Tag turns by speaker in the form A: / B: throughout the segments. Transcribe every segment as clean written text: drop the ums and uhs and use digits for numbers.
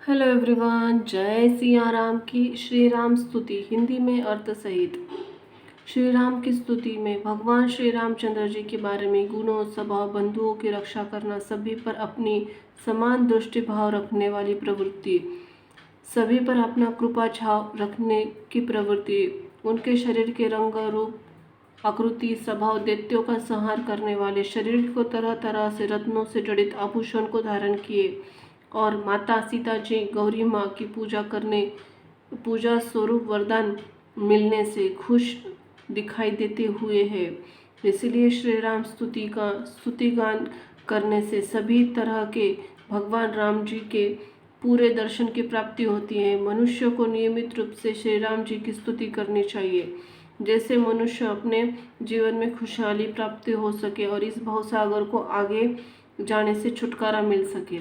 A: Hello everyone, जय सिया राम की। श्री राम स्तुति हिंदी में अर्थ सहित। श्री राम की स्तुति में भगवान श्री रामचंद्र जी के बारे में गुणों, स्वभाव, बंधुओं की रक्षा करना, सभी पर अपनी समान दृष्टि भाव रखने वाली प्रवृत्ति, सभी पर अपना कृपा छाव रखने की प्रवृत्ति, उनके शरीर के रंग रूप आकृति स्वभाव दैत्यों का संहार करने वाले, शरीर को तरह तरह से रत्नों से जड़ित आभूषण को धारण किए और माता सीता जी गौरी माँ की पूजा स्वरूप वरदान मिलने से खुश दिखाई देते हुए है। इसलिए श्री राम स्तुतिगान करने से सभी तरह के भगवान राम जी के पूरे दर्शन की प्राप्ति होती है। मनुष्य को नियमित रूप से श्री राम जी की स्तुति करनी चाहिए, जैसे मनुष्य अपने जीवन में खुशहाली प्राप्ति हो सके और इस भवसागर को आगे जाने से छुटकारा मिल सके,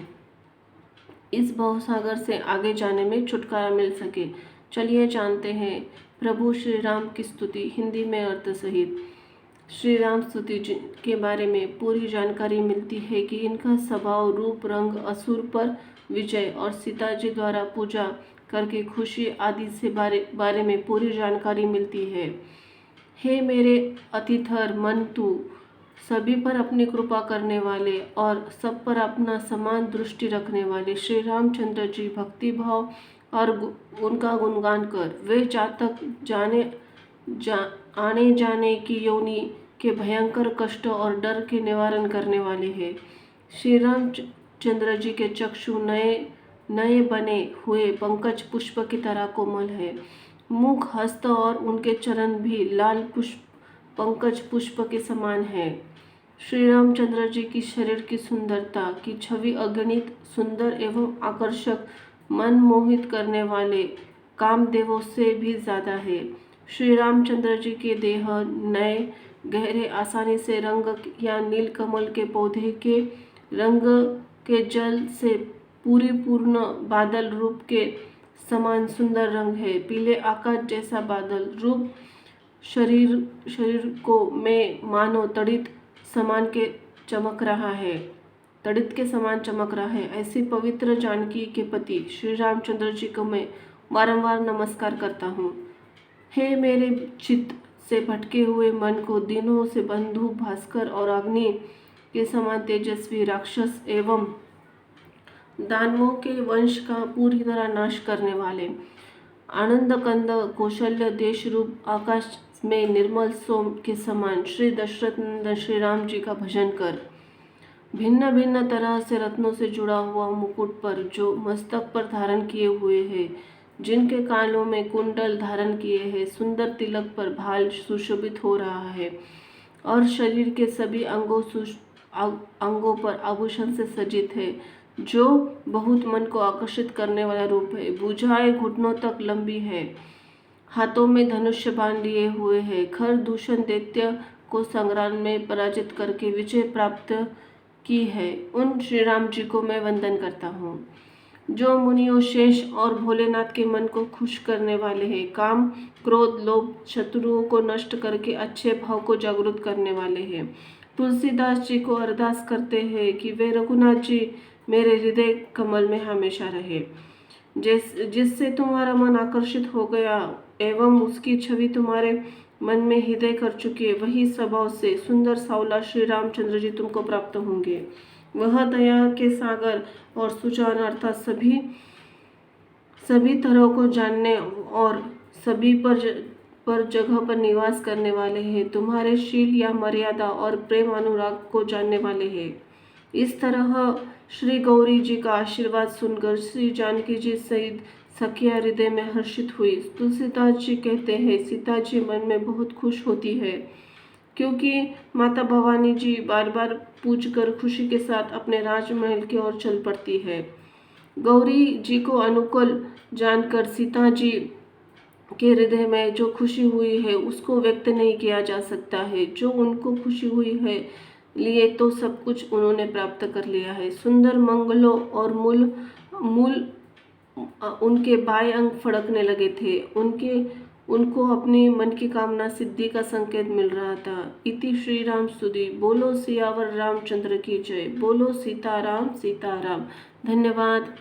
A: इस भवसागर से आगे जाने में छुटकारा मिल सके। चलिए जानते हैं प्रभु श्री राम की स्तुति हिंदी में अर्थ सहित। श्री राम स्तुति के बारे में पूरी जानकारी मिलती है कि इनका स्वभाव, रूप, रंग, असुर पर विजय और सीता जी द्वारा पूजा करके खुशी आदि से बारे में पूरी जानकारी मिलती है। हे मेरे अतिथर मन तू, सभी पर अपनी कृपा करने वाले और सब पर अपना समान दृष्टि रखने वाले श्री रामचंद्र जी भक्ति भाव और उनका गुणगान कर। वे आने जाने की योनि के भयंकर कष्ट और डर के निवारण करने वाले हैं। श्री रामचंद्र जी के चक्षु नए बने हुए पंकज पुष्प की तरह कोमल है। मुख, हस्त और उनके चरण भी लाल पंकज पुष्प के समान है। श्री रामचंद्र जी की शरीर की सुंदरता की छवि अगणित सुंदर एवं आकर्षक, मन मोहित करने वाले कामदेवों से भी ज्यादा है। श्री रामचंद्र जी के देह नए गहरे आसानी से रंग या नील कमल के पौधे के रंग के जल से पूर्ण बादल रूप के समान सुंदर रंग है। पीले आकाश जैसा बादल रूप शरीर को में मानो तड़ित के समान चमक रहा है। ऐसी पवित्र जानकी के पति श्री रामचंद्र जी को मैं बारंबार नमस्कार करता हूँ। हे मेरे चित्त से भटके हुए मन को दिनों से बंधु भास्कर और अग्नि के समान तेजस्वी राक्षस एवं दानवों के वंश का पूरी तरह नाश करने वाले, आनंद कंद कौशल्य देश रूप आकाश में निर्मल सोम के समान श्री दशरथ नंदन श्री राम जी का भजन कर। भिन्न भिन्न तरह से रत्नों से जुड़ा हुआ मुकुट पर जो मस्तक पर धारण किए हुए हैं, जिनके कानों में कुंडल धारण किए हैं, सुंदर तिलक पर भाल सुशोभित हो रहा है और शरीर के सभी अंगों पर आभूषण से सज्जित है, जो बहुत मन को आकर्षित करने वाला रूप है। भुजाएं घुटनों तक लंबी है, हाथों में धनुष्य बाण लिए हुए है। खर दूषण दैत्य को संग्राम में पराजित करके विजय प्राप्त की है, उन श्री राम जी को मैं वंदन करता हूँ, जो मुनियों, शेष और भोलेनाथ के मन को खुश करने वाले हैं। काम, क्रोध, लोभ शत्रुओं को नष्ट करके अच्छे भाव को जागृत करने वाले हैं। तुलसीदास जी को अरदास करते हैं कि वे रघुनाथ जी मेरे हृदय कमल में हमेशा रहे। जिससे तुम्हारा मन आकर्षित हो गया एवं उसकी छवि तुम्हारे मन में हृदय कर चुके, वही स्वभाव से सुंदर सावला श्री रामचंद्र जी तुमको प्राप्त होंगे। वह दया के सागर और सुजान अर्थात सभी तरह को जानने और सभी पर जगह पर निवास करने वाले हैं। तुम्हारे शील या मर्यादा और प्रेम अनुराग को जानने वाले हैं। इस तरह श्री गौरी जी का आशीर्वाद सुनकर श्री जानकी जी सहित सखिया हृदय में हर्षित हुई। तुलसीदास जी कहते हैं, सीता जी मन में बहुत खुश होती है, क्योंकि माता भवानी जी बार बार पूछकर खुशी के साथ अपने राजमहल की ओर चल पड़ती है। गौरी जी को अनुकूल जानकर सीता जी के हृदय में जो खुशी हुई है उसको व्यक्त नहीं किया जा सकता है। जो उनको खुशी हुई है लिए तो सब कुछ उन्होंने प्राप्त कर लिया है। सुंदर मंगलों और मूल उनके बाएं अंग फड़कने लगे थे। उनको अपनी मन की कामना सिद्धि का संकेत मिल रहा था। इति श्री राम स्तुति। बोलो सियावर रामचंद्र की जय। बोलो सीताराम सीताराम। धन्यवाद।